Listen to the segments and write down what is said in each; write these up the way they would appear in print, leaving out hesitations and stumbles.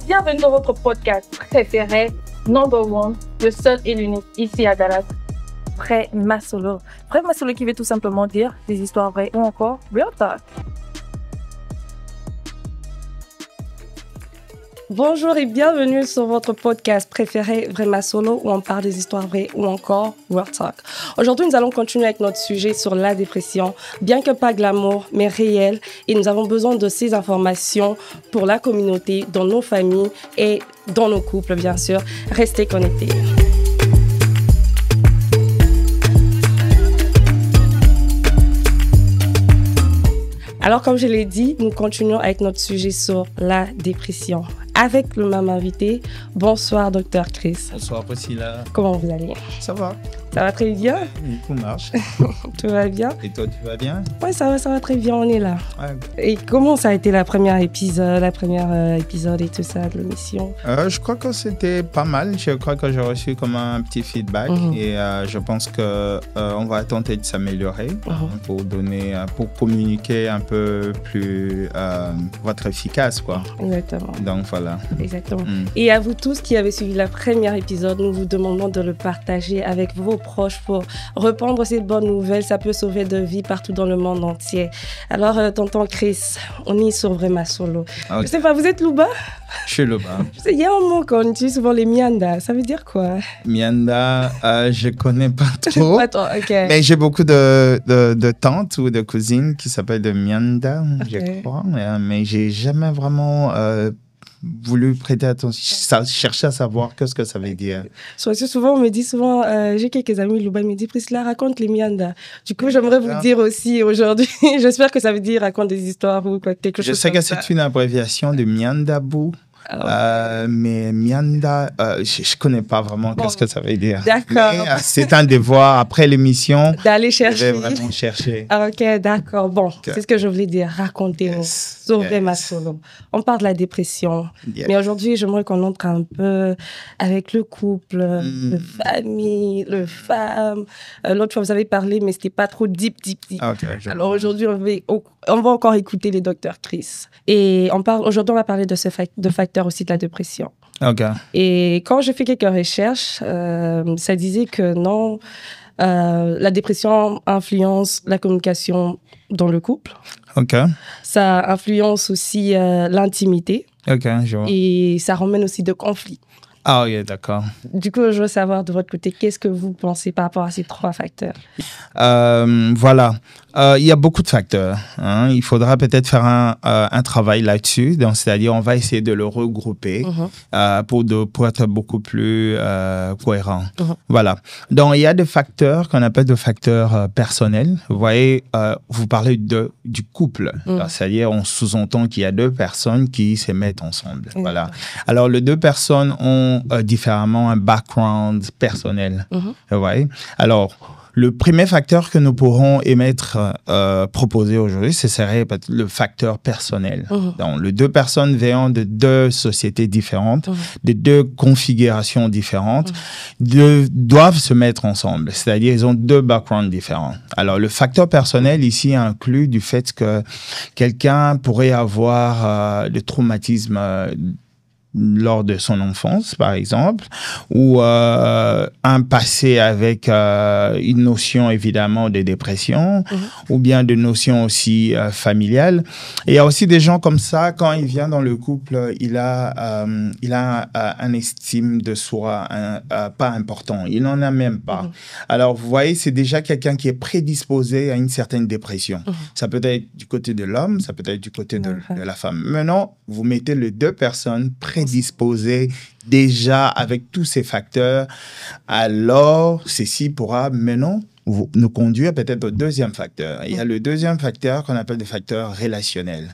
Bienvenue dans votre podcast préféré, number one, le seul et l'unique, ici à Dallas. Vrema Solo. Vrema Solo qui veut tout simplement dire des histoires vraies ou encore real talk. Bonjour et bienvenue sur votre podcast préféré, Vrema Solo, où on parle des histoires vraies ou encore real talk. Aujourd'hui, nous allons continuer avec notre sujet sur la dépression, bien que pas glamour, mais réel. Et nous avons besoin de ces informations pour la communauté, dans nos familles et dans nos couples, bien sûr. Restez connectés. Alors, comme je l'ai dit, nous continuons avec notre sujet sur la dépression. Avec le même invité, bonsoir Dr Chris. Bonsoir Priscilla. Comment vous allez? Ça va? Ça va très bien? Tout marche. Tout va bien? Et toi, tu vas bien? Oui, ça va très bien, on est là. Ouais. Et comment ça a été la première épisode et tout ça de l'émission? Je crois que c'était pas mal. Je crois que j'ai reçu comme un petit feedback et je pense que on va tenter de s'améliorer pour communiquer un peu plus votre efficace, quoi. Exactement. Donc voilà. Exactement. Et à vous tous qui avez suivi la première épisode, nous vous demandons de le partager avec vos proches pour répandre cette bonne nouvelle. Ça peut sauver de vies partout dans le monde entier. Alors, tonton Chris, on est sur Vrema Solo. Okay. Je sais pas, vous êtes Luba? Je suis Luba. Il y a un mot qu'on utilise souvent, les mianda. Ça veut dire quoi? Mianda, je connais pas trop. Pas trop, ok. Mais j'ai beaucoup de tantes ou de cousines qui s'appellent de mianda, je crois. Mais j'ai jamais vraiment voulu prêter attention, chercher à savoir qu'est-ce que ça veut dire. Souvent, on me dit j'ai quelques amis, Luba me dit, Priscilla, raconte les mianda. Du coup, j'aimerais vous dire aussi aujourd'hui, j'espère que ça veut dire raconte des histoires ou quelque chose. Je sais que c'est une abréviation de miandabou. Mais mianda, je connais pas vraiment qu'est-ce que ça veut dire. D'accord. Mais, c'est un devoir après l'émission d'aller chercher. Je vais vraiment chercher. Ok, d'accord. Bon, c'est ce que je voulais dire. Racontez-nous. Sur Vrema Solo. On parle de la dépression. Mais aujourd'hui, j'aimerais qu'on entre un peu avec le couple, la famille, les femmes. L'autre fois, vous avez parlé, mais c'était pas trop deep. Okay, alors aujourd'hui, on va encore écouter les docteurs Chris. Et aujourd'hui, on va parler de facteurs aussi de la dépression. Okay. Et quand j'ai fait quelques recherches, ça disait que non, la dépression influence la communication dans le couple. Okay. Ça influence aussi l'intimité. Okay, je vois. Et ça ramène aussi de conflits. Ah oui, d'accord. Du coup, je veux savoir de votre côté, qu'est-ce que vous pensez par rapport à ces trois facteurs? Voilà. Il y a beaucoup de facteurs. Hein. Il faudra peut-être faire un travail là-dessus. Donc, c'est-à-dire, on va essayer de le regrouper pour être beaucoup plus cohérent. Voilà. Donc, il y a des facteurs qu'on appelle des facteurs personnels. Vous voyez, vous parlez du couple. C'est-à-dire, on sous-entend qu'il y a deux personnes qui se mettent ensemble. Voilà. Alors, les deux personnes ont différemment un background personnel. Vous voyez? Alors, le premier facteur que nous pourrons proposer aujourd'hui, ce serait le facteur personnel. Donc, les deux personnes venant de deux sociétés différentes, de deux configurations différentes, doivent se mettre ensemble. C'est-à-dire, ils ont deux backgrounds différents. Alors, le facteur personnel ici inclut du fait que quelqu'un pourrait avoir des traumatismes lors de son enfance, par exemple, ou un passé avec une notion, évidemment, de dépression, ou bien de notions aussi familiales. Et il y a aussi des gens comme ça, quand il vient dans le couple, il a un estime de soi pas important. Il n'en a même pas. Alors, vous voyez, c'est déjà quelqu'un qui est prédisposé à une certaine dépression. Ça peut être du côté de l'homme, ça peut être du côté de la femme. Maintenant, vous mettez les deux personnes prédisposées déjà avec tous ces facteurs, alors ceci pourra maintenant nous conduire peut-être au deuxième facteur. Il y a le deuxième facteur qu'on appelle des facteurs relationnels.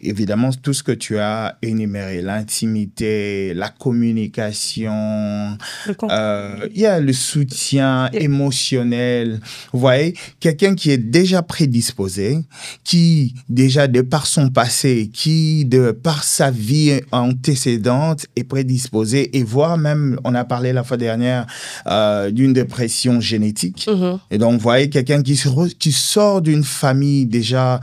Évidemment, tout ce que tu as énuméré, l'intimité, la communication, il y a le soutien émotionnel. Vous voyez, quelqu'un qui est déjà prédisposé, qui déjà de par son passé, qui de par sa vie antécédente est prédisposé, et voire même, on a parlé la fois dernière d'une dépression génétique. Et donc, vous voyez, quelqu'un qui sort d'une famille déjà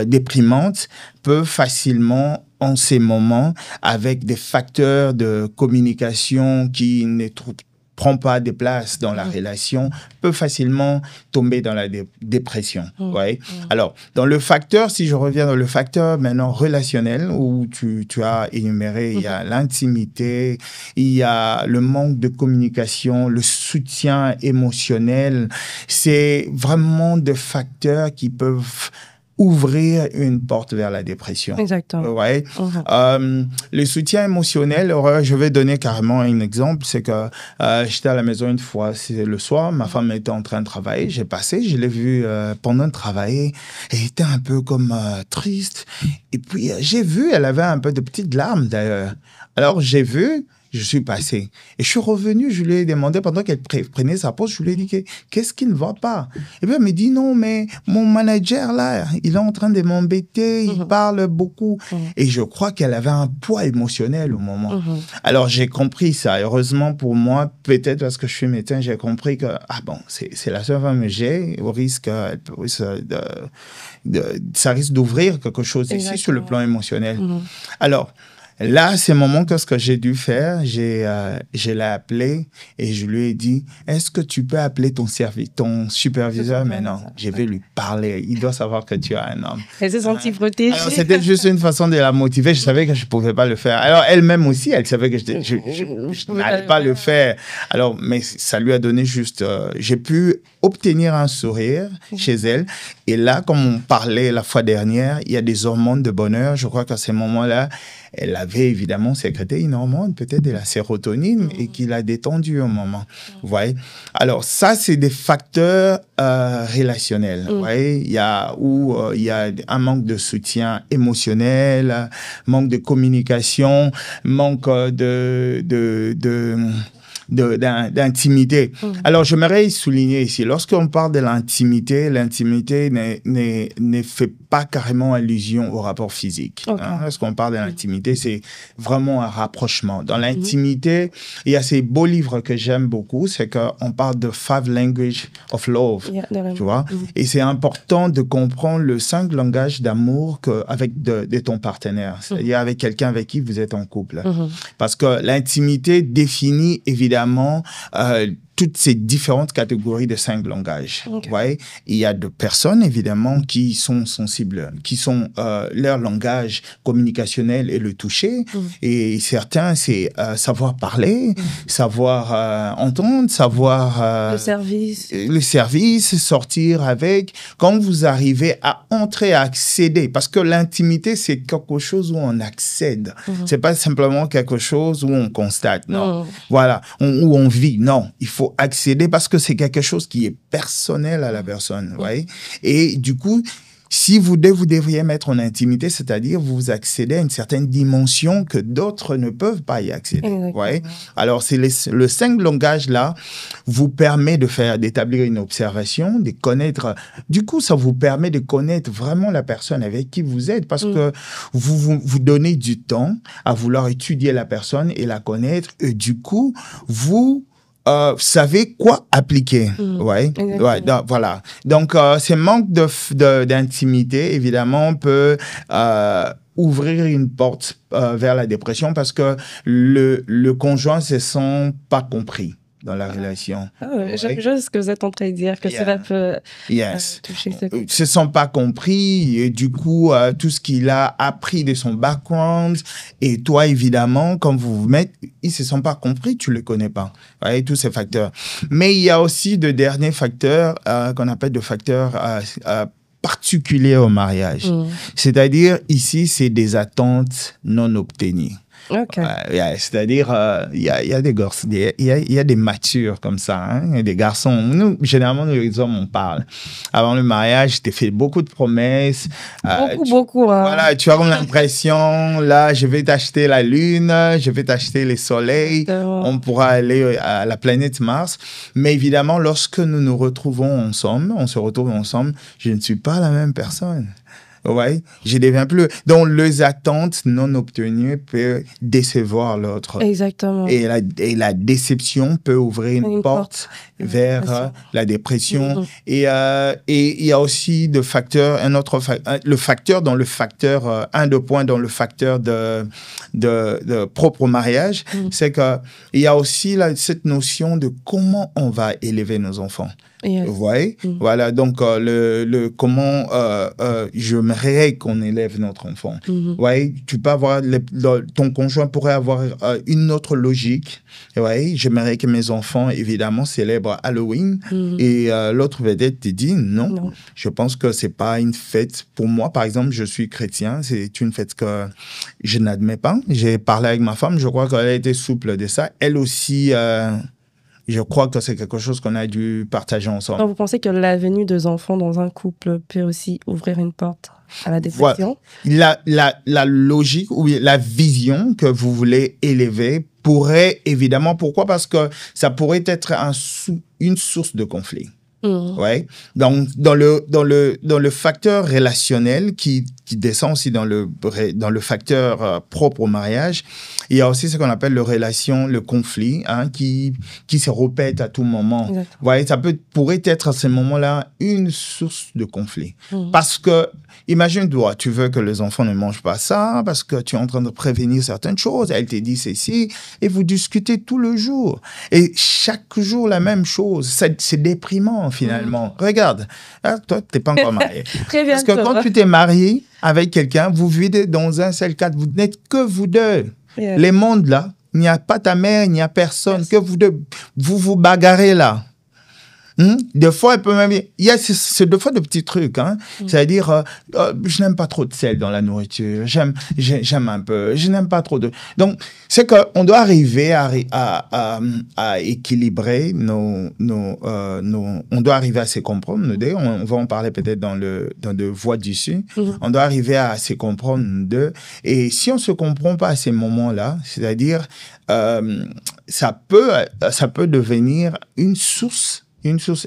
déprimante peut facilement, en ces moments, avec des facteurs de communication qui ne prend pas de place dans la relation, peut facilement tomber dans la dépression. Ouais. Alors, dans le facteur, si je reviens dans le facteur maintenant relationnel, où tu as énuméré, il y a l'intimité, il y a le manque de communication, le soutien émotionnel. C'est vraiment des facteurs qui peuvent ouvrir une porte vers la dépression. Exactement. Ouais. Le soutien émotionnel, je vais donner carrément un exemple, c'est que j'étais à la maison une fois, c'est le soir, ma femme était en train de travailler, j'ai passé, je l'ai vue pendant de travailler, elle était un peu comme triste, et puis j'ai vu, elle avait un peu de petites larmes d'ailleurs. Alors j'ai vu, je suis passé. Et je suis revenu, je lui ai demandé, pendant qu'elle prenait sa pause, je lui ai dit, qu'est-ce qui ne va pas? Et puis elle me dit, non, mais mon manager, là, il est en train de m'embêter, il parle beaucoup. Et je crois qu'elle avait un poids émotionnel au moment. Alors, j'ai compris ça. Heureusement pour moi, peut-être parce que je suis médecin, j'ai compris que, c'est la seule femme que j'ai, au risque, ça risque d'ouvrir quelque chose ici sur le plan émotionnel. Alors, là, c'est le moment que ce que j'ai dû faire, je l'ai appelé et je lui ai dit, est-ce que tu peux appeler ton superviseur maintenant? Je vais lui parler. Il doit savoir que tu as un homme. Elle s'est sentie protégée. Alors, c'était juste une façon de la motiver. Je savais que je ne pouvais pas le faire. Alors, elle-même aussi, elle savait que je n'allais pas le faire. Alors, mais ça lui a donné juste... j'ai pu obtenir un sourire chez elle. Et là, comme on parlait la fois dernière, il y a des hormones de bonheur. Je crois qu'à ces moments-là, elle avait évidemment sécrété une hormone, peut-être de la sérotonine, et qui l'a détendue au moment. Vous voyez? Alors, ça, c'est des facteurs relationnels. Vous voyez? Il y a un manque de soutien émotionnel, manque de communication, manque d'intimité. Alors, j'aimerais souligner ici, lorsqu'on parle de l'intimité, l'intimité ne fait pas carrément allusion au rapport physique. Lorsqu'on parle de l'intimité, c'est vraiment un rapprochement. Dans l'intimité, il y a ces beaux livres que j'aime beaucoup, c'est qu'on parle de 5 languages of love, tu vois. Et c'est important de comprendre le 5 langages d'amour avec de ton partenaire, c'est-à-dire avec quelqu'un avec qui vous êtes en couple. Parce que l'intimité définit évidemment toutes ces différentes catégories de 5 langages. Ouais. Il y a des personnes, évidemment, qui sont sensibles, qui sont leur langage communicationnel et le toucher. Et certains, c'est savoir parler, savoir entendre, savoir... le service, sortir avec. Quand vous arrivez à entrer, à accéder, parce que l'intimité, c'est quelque chose où on accède. C'est pas simplement quelque chose où on constate, non. Voilà, où on vit, non. Il faut accéder parce que c'est quelque chose qui est personnel à la personne, voyez. Et du coup, si vous devriez mettre en intimité, c'est-à-dire vous accédez à une certaine dimension que d'autres ne peuvent pas y accéder. Ouais. Alors, c'est le 5 langages-là vous permet d'établir une observation, de connaître. Du coup, ça vous permet de connaître vraiment la personne avec qui vous êtes parce que vous donnez du temps à vouloir étudier la personne et la connaître. Et du coup, vous savez quoi appliquer. Ouais, voilà. Donc, ce manque d'intimité, évidemment, peut ouvrir une porte vers la dépression parce que le conjoint se sent pas compris dans la relation. J'aime juste ce que vous êtes en train de dire, que cela peut toucher ce ne se sent pas compris et du coup, tout ce qu'il a appris de son background et toi, évidemment, quand vous vous mettez, il ne se sent pas compris, tu ne le connais pas. Vous voyez, tous ces facteurs. Mais il y a aussi de derniers facteurs qu'on appelle de facteurs particuliers au mariage. C'est-à-dire, ici, c'est des attentes non obtenues. C'est-à-dire, il y a des garçons, il y a des matures comme ça, hein, des garçons. Nous, généralement, nous, les hommes, on parle. Avant le mariage, je t'ai fait beaucoup de promesses. Beaucoup. Voilà, tu as l'impression, là, je vais t'acheter la Lune, je vais t'acheter les soleils, on pourra aller à la planète Mars. Mais évidemment, lorsque nous nous retrouvons ensemble, on se retrouve ensemble, je ne suis pas la même personne. Ouais, je deviens plus. Donc, les attentes non obtenues peuvent décevoir l'autre. Exactement. Et la déception peut ouvrir une porte vers la dépression. Et il y a aussi de facteurs, un des points dans le facteur de propre mariage, c'est que il y a aussi cette notion de comment on va élever nos enfants. Yes. Vous voyez? Voilà, donc comment j'aimerais qu'on élève notre enfant. Ouais, tu peux avoir, ton conjoint pourrait avoir une autre logique. Ouais, j'aimerais que mes enfants, évidemment, célèbrent Halloween. Et l'autre vedette te dit non, je pense que c'est pas une fête. Pour moi, par exemple, je suis chrétien, c'est une fête que je n'admets pas. J'ai parlé avec ma femme, je crois qu'elle a été souple de ça. Elle aussi... je crois que c'est quelque chose qu'on a dû partager ensemble. Alors, vous pensez que la venue des enfants dans un couple peut aussi ouvrir une porte à la dépression? Voilà. La logique ou la vision que vous voulez élever pourrait évidemment... Pourquoi? Parce que ça pourrait être une source de conflit. Ouais. Donc, dans le facteur relationnel qui descend aussi dans le facteur propre au mariage, il y a aussi ce qu'on appelle le conflit, hein, qui se répète à tout moment. Ouais, ça pourrait être à ce moment-là une source de conflit. Parce que, imagine-toi, tu veux que les enfants ne mangent pas ça, parce que tu es en train de prévenir certaines choses, elle te dit ceci, et vous discutez tout le jour. Et chaque jour, la même chose. C'est déprimant, finalement. Regarde, hein, toi, tu n'es pas encore marié. Très bien. Parce que quand tu t'es marié avec quelqu'un, vous vivez dans un seul cadre, vous n'êtes que vous deux. Yeah. Les mondes, là, il n'y a pas ta mère, il n'y a personne, que vous deux, vous bagarrez là. Des fois, elle peut même... Il y a deux fois de petits trucs. Hein. C'est-à-dire, je n'aime pas trop de sel dans la nourriture. J'aime un peu. Je n'aime pas trop de... Donc, c'est qu'on doit arriver à équilibrer on doit arriver à se comprendre. On va en parler peut-être dans de voies d'issue. On doit arriver à se comprendre d'eux. Et si on ne se comprend pas à ces moments-là, c'est-à-dire, ça peut devenir une source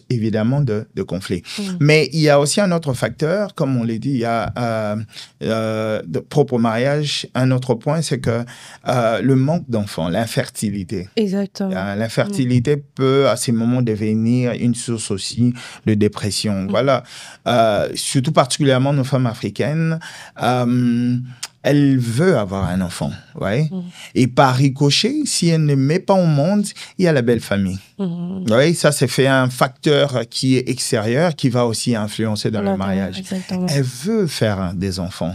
évidemment de conflit. Mais il y a aussi un autre facteur, comme on l'a dit, il y a de propre mariage. Un autre point, c'est que le manque d'enfants, l'infertilité. Exactement. L'infertilité peut à ces moments devenir une source aussi de dépression. Voilà. Surtout particulièrement nos femmes africaines. Elle veut avoir un enfant, ouais. Et par ricochet, si elle ne met pas au monde, il y a la belle famille. Ouais, ça, c'est fait un facteur qui est extérieur, qui va aussi influencer dans le mariage. Exactement. Elle veut faire des enfants,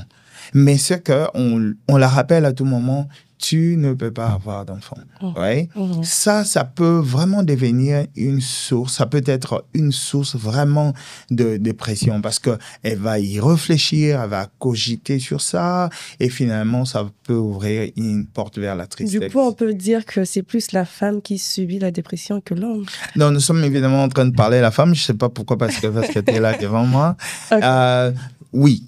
mais c'est qu'on la rappelle à tout moment, tu ne peux pas avoir d'enfant. Ouais. Ça peut vraiment devenir une source, ça peut être une source vraiment de dépression parce qu'elle va y réfléchir, elle va cogiter sur ça et finalement, ça peut ouvrir une porte vers la tristesse. Du coup, on peut dire que c'est plus la femme qui subit la dépression que l'homme. Non, nous sommes évidemment en train de parler de la femme. Je ne sais pas pourquoi, parce que tu es là devant moi. Okay. Oui.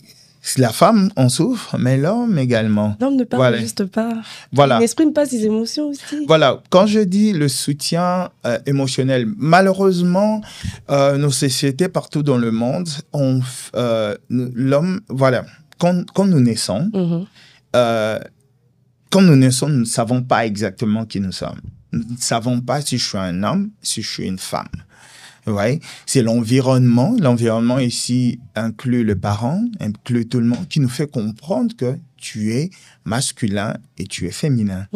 La femme en souffre, mais l'homme également. L'homme ne parle juste pas. Voilà. Il n'exprime pas ses émotions aussi. Voilà. Quand je dis le soutien émotionnel, malheureusement, nos sociétés partout dans le monde, l'homme, voilà, quand nous naissons, nous ne savons pas exactement qui nous sommes. Nous ne savons pas si je suis un homme, si je suis une femme. Ouais, c'est l'environnement. L'environnement ici inclut le parent, inclut tout le monde, qui nous fait comprendre que tu es masculin et tu es féminin.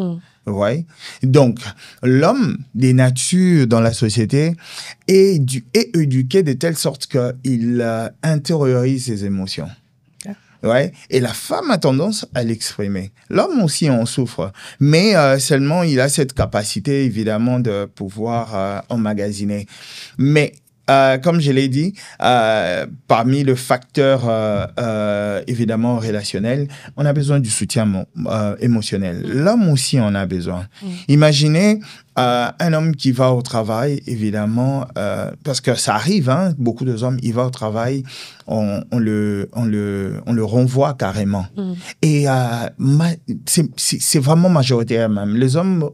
Ouais. Donc, l'homme des natures dans la société est éduqué de telle sorte qu'il intériorise ses émotions. Ouais. Et la femme a tendance à l'exprimer. L'homme aussi en souffre, mais seulement il a cette capacité évidemment de pouvoir emmagasiner. Mais comme je l'ai dit, parmi le facteur évidemment relationnel, on a besoin du soutien émotionnel. L'homme aussi en a besoin. Imaginez un homme qui va au travail, évidemment, parce que ça arrive, hein, beaucoup d'hommes, ils vont au travail, on le renvoie carrément. Et c'est vraiment majoritaire même. Les hommes,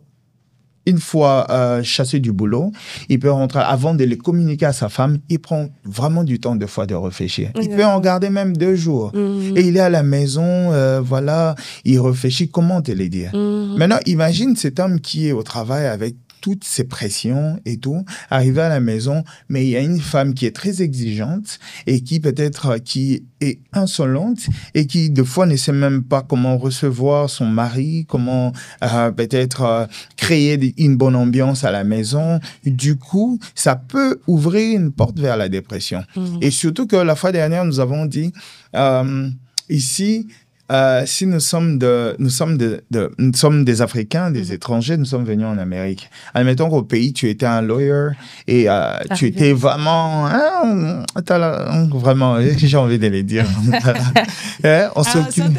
une fois chassé du boulot, il peut rentrer, avant de les communiquer à sa femme, il prend vraiment du temps des fois de réfléchir. Il peut en garder même 2 jours. Et il est à la maison, voilà, il réfléchit comment te les dire. Maintenant, imagine cet homme qui est au travail avec toutes ces pressions et tout, arriver à la maison, mais il y a une femme qui est très exigeante et qui peut-être qui est insolente et qui des fois ne sait même pas comment recevoir son mari, comment peut-être créer une bonne ambiance à la maison. Du coup, ça peut ouvrir une porte vers la dépression. Et surtout que la fois dernière, nous avons dit ici, si nous sommes des Africains, des étrangers, nous sommes venus en Amérique. Admettons qu'au pays, tu étais un lawyer et tu étais vraiment, vraiment, j'ai envie de le dire. On s'occupe.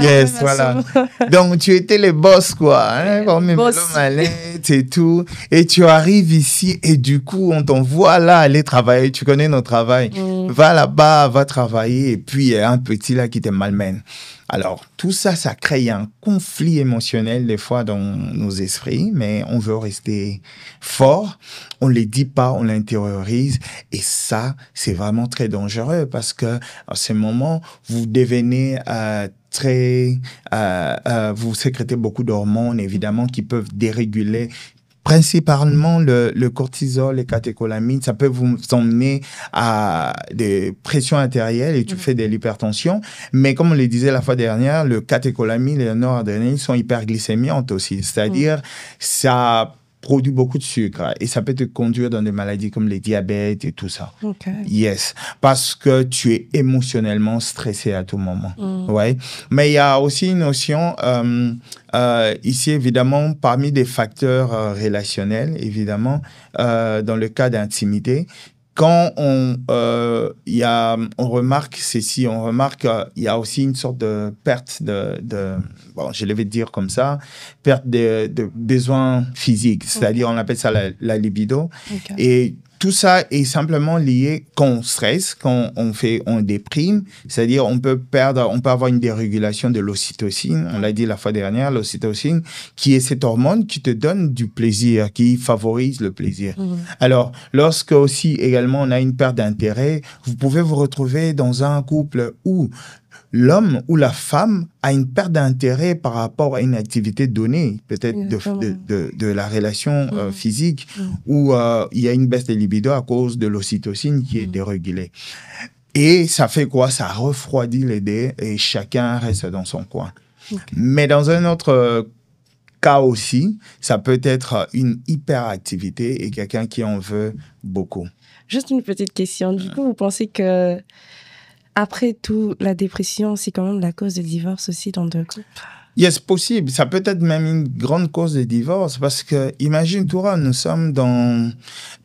Yes, voilà. Donc, tu étais le boss, quoi. Boss. Et tout. Et tu arrives ici et du coup, on t'envoie là aller travailler. Tu connais notre travail. Va là-bas, va travailler. Et puis, il y a un petit là qui te malmène. Alors, tout ça, ça crée un conflit émotionnel des fois dans nos esprits, mais on veut rester fort. On ne les dit pas, on l'intériorise. Et ça, c'est vraiment très dangereux parce que à ce moment, vous devenez vous sécrétez beaucoup d'hormones, évidemment, qui peuvent déréguler principalement le cortisol, les catécholamines. Ça peut vous emmener à des pressions artérielles et tu fais de l'hypertension. Mais comme on le disait la fois dernière, le catécholamine et le noradrénaline sont hyperglycémiantes aussi. C'est-à-dire, ça produit beaucoup de sucre et ça peut te conduire dans des maladies comme les diabètes et tout ça. Okay. Yes, parce que tu es émotionnellement stressé à tout moment. Ouais. Mais il y a aussi une notion ici, évidemment, parmi des facteurs relationnels, évidemment, dans le cas d'intimité, quand on remarque ceci, on remarque qu'il y a aussi une sorte de perte bon, je vais dire comme ça, perte de besoins physiques, c'est-à-dire on appelle ça la libido. Okay. Et tout ça est simplement lié quand on stresse, quand on déprime, c'est-à-dire on peut avoir une dérégulation de l'ocytocine, on l'a dit la fois dernière, l'ocytocine, qui est cette hormone qui te donne du plaisir, qui favorise le plaisir. Alors, lorsque aussi également on a une perte d'intérêt, vous pouvez vous retrouver dans un couple où l'homme ou la femme a une perte d'intérêt par rapport à une activité donnée, peut-être de la relation physique, où il y a une baisse de libido à cause de l'ocytocine qui est dérégulée. Et ça fait quoi? Ça refroidit les deux et chacun reste dans son coin. Okay. Mais dans un autre cas aussi, ça peut être une hyperactivité et quelqu'un qui en veut beaucoup. Juste une petite question. Du coup, vous pensez que après tout, la dépression, c'est quand même la cause de divorce aussi dans deux couples? Yes, possible. Ça peut être même une grande cause de divorce parce que, imagine-toi, nous sommes dans...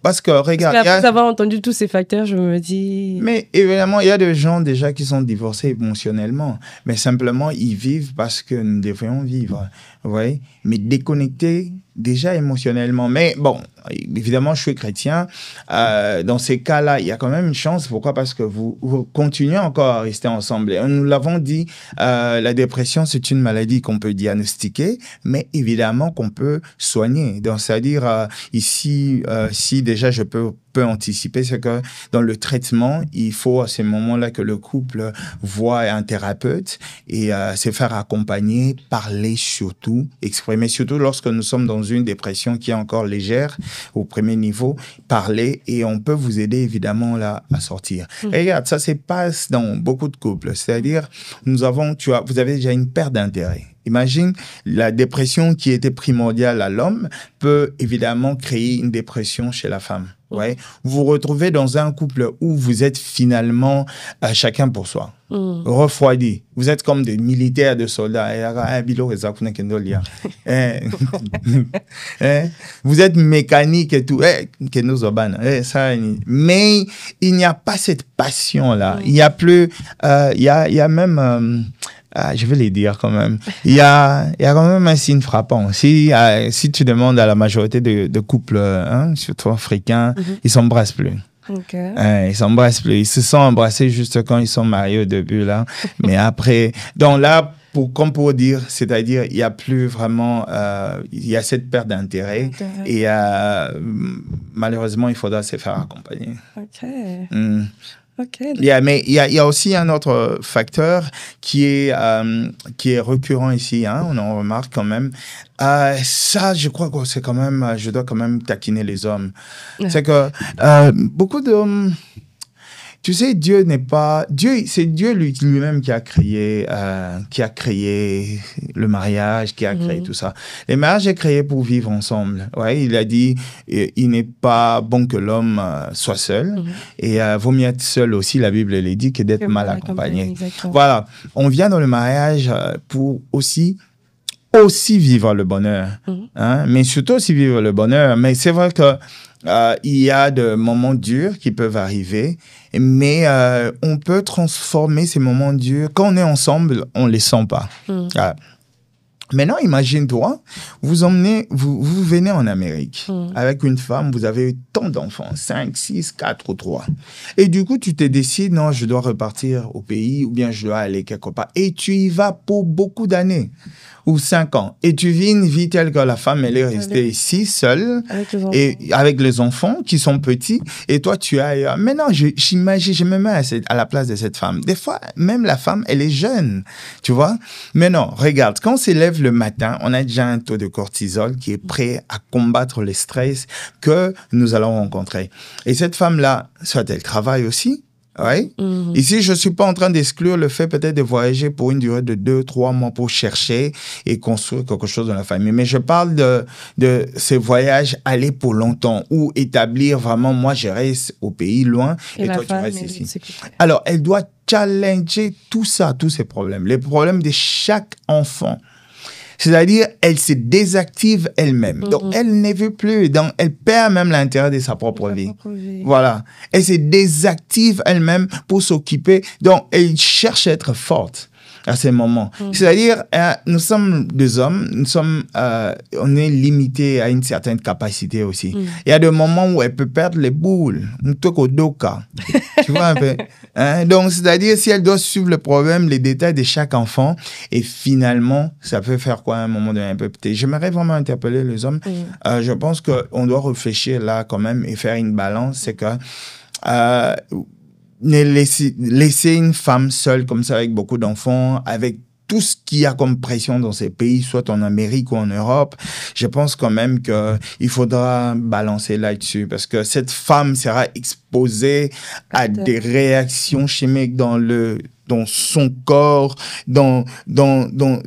Parce que, regarde... Parce qu'après avoir entendu tous ces facteurs, je me dis... Mais évidemment, il y a des gens déjà qui sont divorcés émotionnellement, mais simplement, ils vivent parce que nous devrions vivre, vous voyez? Mais déconnectés déjà émotionnellement. Mais bon, évidemment, je suis chrétien. Dans ces cas-là, il y a quand même une chance. Pourquoi? Parce que vous continuez encore à rester ensemble. Et nous l'avons dit, la dépression, c'est une maladie qu'on peut diagnostiquer, mais évidemment qu'on peut soigner. Donc, c'est-à-dire, ici, si déjà je peux anticiper, c'est que dans le traitement, il faut à ce moment-là que le couple voit un thérapeute et se faire accompagner, parler surtout, exprimer surtout lorsque nous sommes dans une dépression qui est encore légère au premier niveau, parler et on peut vous aider évidemment là à sortir. Et regarde, ça se passe dans beaucoup de couples, c'est-à-dire vous avez déjà une perte d'intérêt. Imagine, la dépression qui était primordiale à l'homme peut évidemment créer une dépression chez la femme. Ouais. Vous vous retrouvez dans un couple où vous êtes finalement chacun pour soi, refroidi. Vous êtes comme des militaires, des soldats. Vous êtes mécanique et tout. Mais il n'y a pas cette passion-là. Il n'y a plus... il y a même... je vais les dire quand même. Il y a quand même un signe frappant. Si tu demandes à la majorité de couples, surtout africains, ils s'embrassent plus. Okay. Ils s'embrassent plus. Ils se sont embrassés juste quand ils sont mariés au début, là. Mais après, donc là, comme pour dire, c'est-à-dire, il n'y a plus vraiment, il y a cette perte d'intérêt. Et malheureusement, il faudra se faire accompagner. OK. Okay. Mais il y a aussi un autre facteur qui est récurrent ici, hein, on en remarque quand même. Ça, je crois que c'est quand même, je dois quand même taquiner les hommes. C'est que beaucoup d'hommes, tu sais, Dieu n'est pas Dieu, c'est Dieu lui-même qui a créé le mariage, qui a créé tout ça. Le mariage est créé pour vivre ensemble. Ouais, il a dit il n'est pas bon que l'homme soit seul et vaut mieux être seul aussi, la Bible le dit, que d'être mal accompagné. Voilà, on vient dans le mariage pour aussi vivre le bonheur, hein, mais surtout aussi vivre le bonheur. Mais c'est vrai que il y a des moments durs qui peuvent arriver, mais on peut transformer ces moments durs. Quand on est ensemble, on ne les sent pas. Maintenant, imagine-toi, vous venez en Amérique avec une femme, vous avez tant d'enfants, 5, 6, 4 ou 3. Et du coup, tu te décides, non, je dois repartir au pays ou bien je dois aller quelque part. Et tu y vas pour beaucoup d'années ou 5 ans. Et tu vis une vie telle que la femme, elle est restée ici, seule, avec les enfants qui sont petits, et toi, tu es ailleurs. Maintenant, j'imagine, je me mets à la place de cette femme. Des fois, même la femme, elle est jeune, tu vois. Mais non, regarde, quand on s'élève le matin, on a déjà un taux de cortisol qui est prêt à combattre le stress que nous allons rencontrer. Et cette femme-là, soit elle travaille aussi, oui. Ici, je ne suis pas en train d'exclure le fait peut-être de voyager pour une durée de 2-3 mois pour chercher et construire quelque chose dans la famille. Mais je parle de ces voyages aller pour longtemps ou établir vraiment, moi, je reste au pays loin et toi, tu restes ici. Alors, elle doit challenger tout ça, tous ces problèmes, les problèmes de chaque enfant. C'est-à-dire, elle se désactive elle-même. Donc, elle ne veut plus. Donc, elle perd même l'intérêt de sa propre vie. Voilà. Elle se désactive elle-même pour s'occuper. Donc, elle cherche à être forte à ces moments. C'est-à-dire, nous sommes des hommes, on est limité à une certaine capacité aussi. Il y a des moments où elle peut perdre les boules, tu vois un peu. Hein? Donc, c'est-à-dire, si elle doit suivre le problème, les détails de chaque enfant, et finalement, ça peut faire quoi à un moment donné un peu petit. J'aimerais vraiment interpeller les hommes. Je pense qu'on doit réfléchir là quand même et faire une balance. C'est que ne laisser une femme seule comme ça avec beaucoup d'enfants, avec tout ce qu'il y a comme pression dans ces pays, soit en Amérique ou en Europe, je pense quand même qu'il faudra balancer là-dessus parce que cette femme sera exposée à des réactions chimiques dans son corps, dans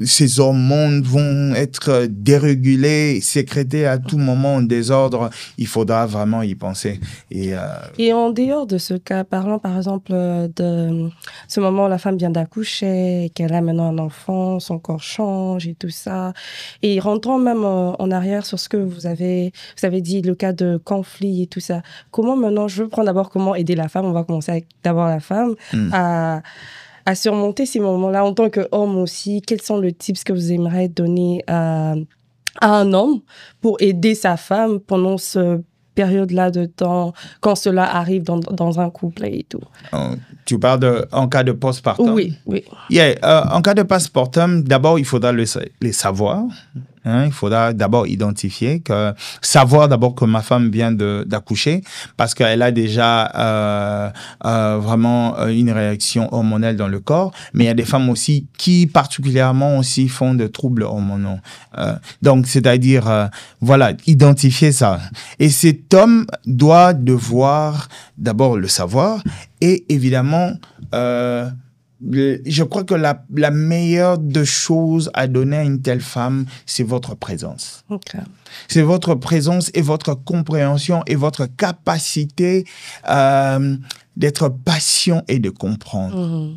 ses hormones vont être dérégulées, sécrétées à tout moment en désordre. Il faudra vraiment y penser. Et en dehors de ce cas, parlons par exemple de ce moment où la femme vient d'accoucher, qu'elle a maintenant un enfant, son corps change et tout ça. Et rentrons même en arrière sur ce que vous avez dit, le cas de conflit et tout ça. Comment maintenant, je veux prendre d'abord comment aider la femme, on va commencer avec d'abord la femme à surmonter ces moments-là en tant qu'homme aussi. Quels sont les tips que vous aimeriez donner à un homme pour aider sa femme pendant ce période-là de temps, quand cela arrive dans un couple et tout? Tu parles en cas de postpartum? Oui. En cas de postpartum, d'abord, il faudra les savoir. Hein, il faudra d'abord savoir d'abord que ma femme vient d'accoucher parce qu'elle a déjà vraiment une réaction hormonale dans le corps. Mais il y a des femmes aussi qui particulièrement aussi font de troubles hormonaux. Donc, c'est-à-dire, voilà, identifier ça. Et cet homme doit devoir d'abord le savoir et évidemment je crois que la meilleure des choses à donner à une telle femme, c'est votre présence. Okay. C'est votre présence et votre compréhension et votre capacité d'être patient et de comprendre.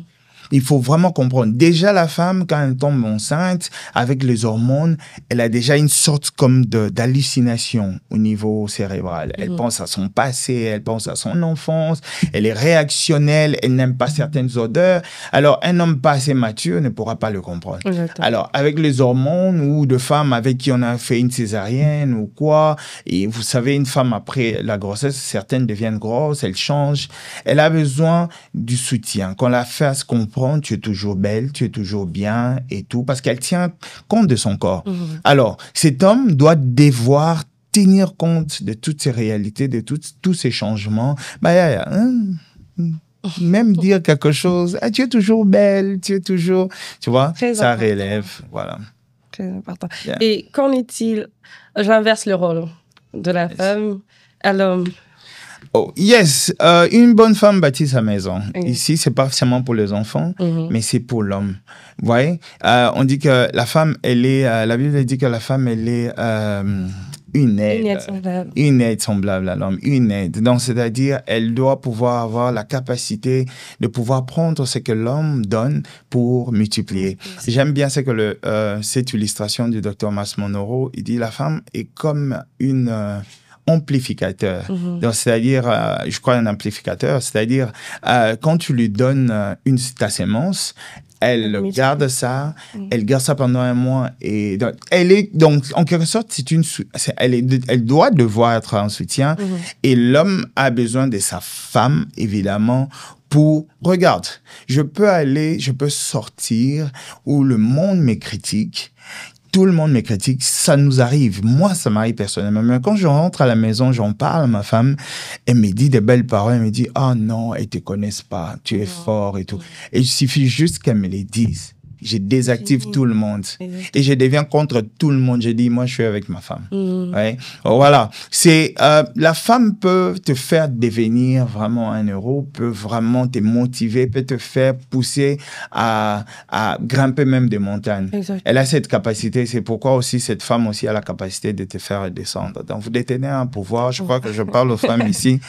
Il faut vraiment comprendre. Déjà, la femme, quand elle tombe enceinte, avec les hormones, elle a déjà une sorte comme d'hallucination au niveau cérébral. Elle pense à son passé, elle pense à son enfance, elle est réactionnelle, elle n'aime pas certaines odeurs. Alors, un homme pas assez mature ne pourra pas le comprendre. Exactement. Alors, avec les hormones ou de femmes avec qui on a fait une césarienne ou quoi, et vous savez, une femme après la grossesse, certaines deviennent grosses, elles changent. Elle a besoin du soutien, qu'on la fasse comprendre, tu es toujours belle, tu es toujours bien et tout, parce qu'elle tient compte de son corps. Alors, cet homme doit devoir tenir compte de toutes ces réalités, de tous ces changements. Même dire quelque chose, tu es toujours belle, tu es toujours, tu vois, Très ça important. relève, voilà. Très important. Yeah. Et qu'en est-il, j'inverse le rôle de la femme à l'homme. Oh, yes, une bonne femme bâtit sa maison. Ici, c'est pas seulement pour les enfants, mais c'est pour l'homme. Vous voyez, on dit que la femme, elle est, la Bible dit que la femme, elle est une aide semblable à l'homme, une aide. Donc, c'est-à-dire, elle doit pouvoir avoir la capacité de pouvoir prendre ce que l'homme donne pour multiplier. J'aime bien cette illustration du docteur Mas Monoro. Il dit, la femme est comme une amplificateur. Donc, c'est-à-dire, je crois un amplificateur, c'est-à-dire, quand tu lui donnes ta sémence, elle garde ça, elle garde ça pendant un mois et donc, en quelque sorte, elle doit devoir être en soutien et l'homme a besoin de sa femme, évidemment, regarde, je peux sortir où le monde me critique. Tout le monde me critique, ça nous arrive. Moi, ça m'arrive personnellement. Mais quand je rentre à la maison, j'en parle à ma femme, elle me dit des belles paroles, elle me dit, ah non, elles te connaissent pas, tu es fort et tout. Et il suffit juste qu'elle me les dise. Je désactive tout le monde. Et je deviens contre tout le monde. Je dis, moi, je suis avec ma femme. Ouais. Voilà. La femme peut te faire devenir vraiment un héros, peut vraiment te motiver, peut te faire pousser à grimper même des montagnes. Exactement. Elle a cette capacité. C'est pourquoi aussi cette femme aussi a la capacité de te faire descendre. Donc, vous détenez un pouvoir. Je crois que je parle aux femmes ici.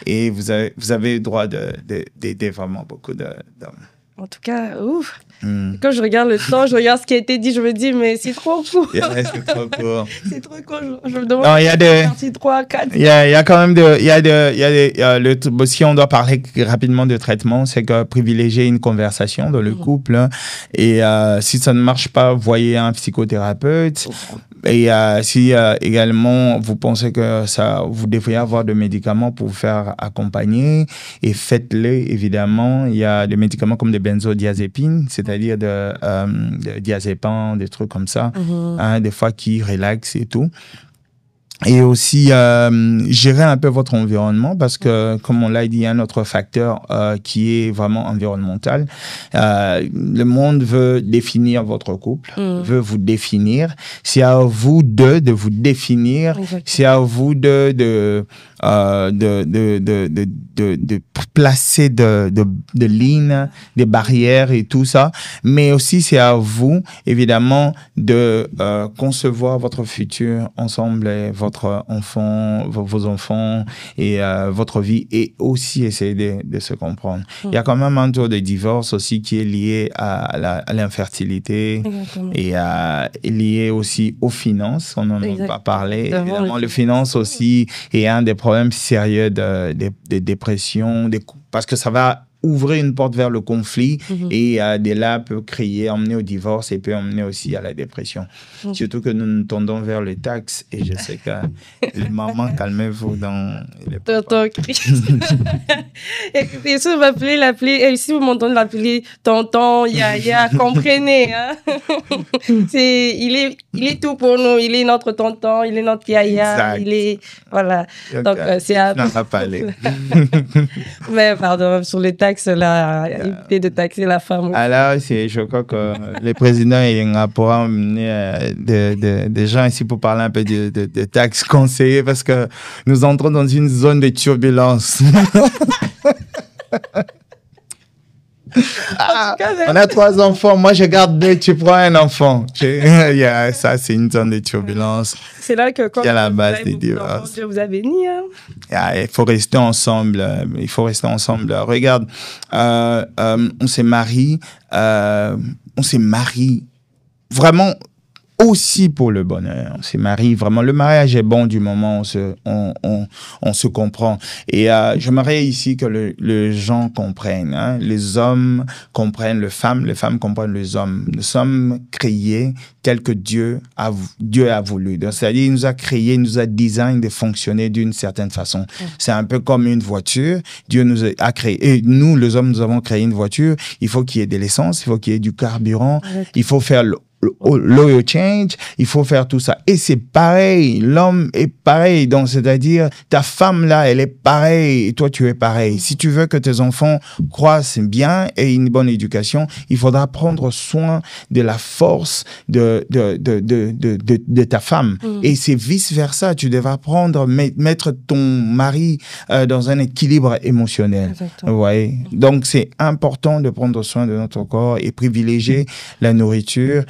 Et vous avez le droit d'aider vraiment beaucoup d'hommes. En tout cas, ouf. Quand je regarde le temps, je regarde ce qui a été dit, je me dis, mais c'est trop court. Yeah, c'est trop court. C'est trop court. Je me demande. Non, il y a partie 3, 4. Il y a quand même si on doit parler rapidement de traitement, c'est que privilégier une conversation dans le couple. Hein, et si ça ne marche pas, voyez un psychothérapeute. Et si également vous pensez que vous devriez avoir des médicaments pour vous faire accompagner, et faites-les évidemment. Il y a des médicaments comme des benzodiazépines, c'est-à-dire de diazépam, des trucs comme ça, hein, des fois qui relaxent et tout. Et aussi, gérer un peu votre environnement parce que, comme on l'a dit, il y a un autre facteur qui est vraiment environnemental. Le monde veut définir votre couple, veut vous définir. C'est à vous de vous définir. Exactement. C'est à vous de placer de lignes, des barrières et tout ça. Mais aussi, c'est à vous, évidemment, de concevoir votre futur ensemble, votre enfant, vos enfants et votre vie, et aussi essayer de se comprendre. Il y a quand même un taux de divorce aussi qui est lié à l'infertilité. Exactement. Et lié aussi aux finances. On n'en a pas parlé. Évidemment, les finances aussi est un des problèmes sérieux de dépression, parce que ça va ouvrir une porte vers le conflit et de là peut emmener au divorce et peut emmener aussi à la dépression. Surtout que nous tendons vers les taxes et je sais que les mamans, calmez-vous dans les tonton Chris. Écoutez, si vous m'appelez, l'appeler, si vous m'entendez l'appeler tonton, Yaya, comprenez. Hein? Il est tout pour nous. Il est notre tonton, il est notre Yaya. Exact. Il est, voilà. Donc, c'est à... On n'a pas parlé. Mais pardon, sur les taxes, là, éviter de taxer la femme. Alors, je crois que le président pourra amener des gens ici pour parler un peu de taxes conseillées parce que nous entrons dans une zone de turbulence. On a 3 enfants. Moi, je garde 2. Tu prends un enfant. Ça, c'est une zone de turbulence. C'est là que quand il y a la base des divorces. Dieu vous a béni. Hein? Il faut rester ensemble. Regarde, on s'est mariés. On s'est mariés vraiment aussi pour le bonheur. On s'est mariés vraiment. Le mariage est bon du moment où on se comprend. Et j'aimerais ici que les gens comprennent. Hein? Les hommes comprennent les femmes comprennent les hommes. Nous sommes créés tel que Dieu a voulu. C'est-à-dire, il nous a créés, il nous a designé de fonctionner d'une certaine façon. C'est un peu comme une voiture. Dieu nous a créé. Et nous, les hommes, nous avons créé une voiture. Il faut qu'il y ait de l'essence, il faut qu'il y ait du carburant, il faut faire l'oil change, il faut faire tout ça. Et c'est pareil, l'homme est pareil. Donc, c'est-à-dire, ta femme là, elle est pareille et toi, tu es pareil. Si tu veux que tes enfants croissent bien et une bonne éducation, il faudra prendre soin de la force de ta femme. Et c'est vice-versa. Tu devras mettre ton mari dans un équilibre émotionnel. Vous voyez? Donc, c'est important de prendre soin de notre corps et privilégier la nourriture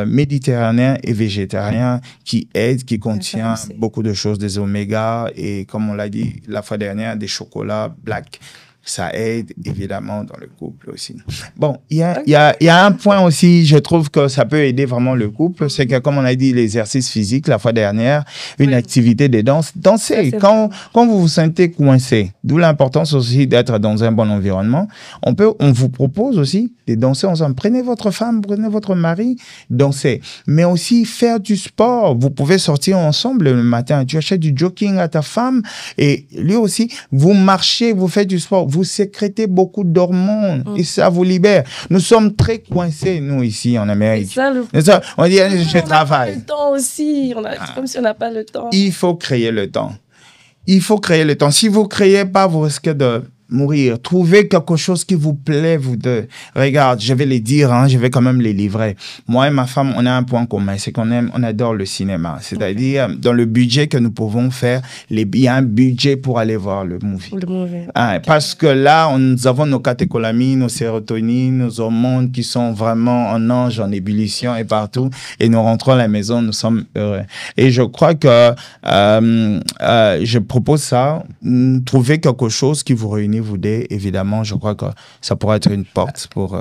méditerranéen et végétarien qui contient beaucoup de choses, des oméga et, comme on l'a dit la fois dernière, des chocolats black. Ça aide évidemment dans le couple aussi. Bon, il y a un point aussi, je trouve que ça peut aider vraiment le couple, c'est que, comme on a dit, l'exercice physique la fois dernière, une activité de danse. Danser, quand vous vous sentez coincé, d'où l'importance aussi d'être dans un bon environnement, on vous propose aussi de danser ensemble. Prenez votre femme, prenez votre mari, dansez. Mais aussi faire du sport. Vous pouvez sortir ensemble le matin. Tu achètes du jogging à ta femme et lui aussi, vous marchez, vous faites du sport. Vous sécrétez beaucoup d'hormones et ça vous libère. Nous sommes très coincés, nous, ici, en Amérique. On dit, je travaille. On n'a pas le temps aussi. C'est comme si on n'a pas le temps. Il faut créer le temps. Si vous ne créez pas, vous risquez de mourir. Trouvez quelque chose qui vous plaît, vous deux. Regarde, je vais les dire, je vais quand même les livrer. Moi et ma femme, on a un point commun, c'est on adore le cinéma. C'est-à-dire, dans le budget que nous pouvons faire, il y a un budget pour aller voir le movie. Parce que là, nous avons nos catécholamines, nos sérotonines, nos hormones qui sont vraiment en ange, en ébullition et partout. Et nous rentrons à la maison, nous sommes heureux. Et je crois que je propose ça. Trouvez quelque chose qui vous réunit, vous deux, évidemment, je crois que ça pourrait être une porte pour...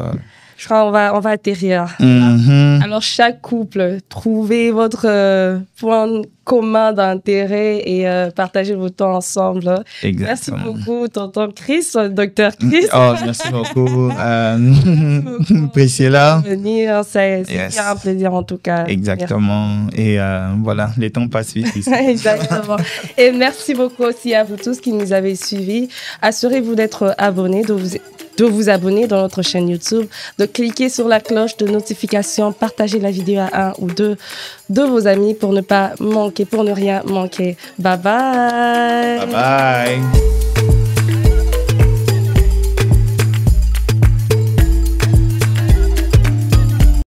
Je crois qu'on va atterrir. Alors, chaque couple, trouvez votre point commun d'intérêt et partagez vos temps ensemble. Exactement. Merci beaucoup, tonton Chris, docteur Chris. Merci beaucoup. Priscilla. C'est un plaisir en tout cas. Exactement. Merci. Et voilà, les temps passent vite ici. Exactement. Et merci beaucoup aussi à vous tous qui nous avez suivis. Assurez-vous d'être abonnés, de vous abonner dans notre chaîne YouTube, de cliquer sur la cloche de notification, partager la vidéo à un ou deux de vos amis pour ne rien manquer. Bye bye. Bye bye.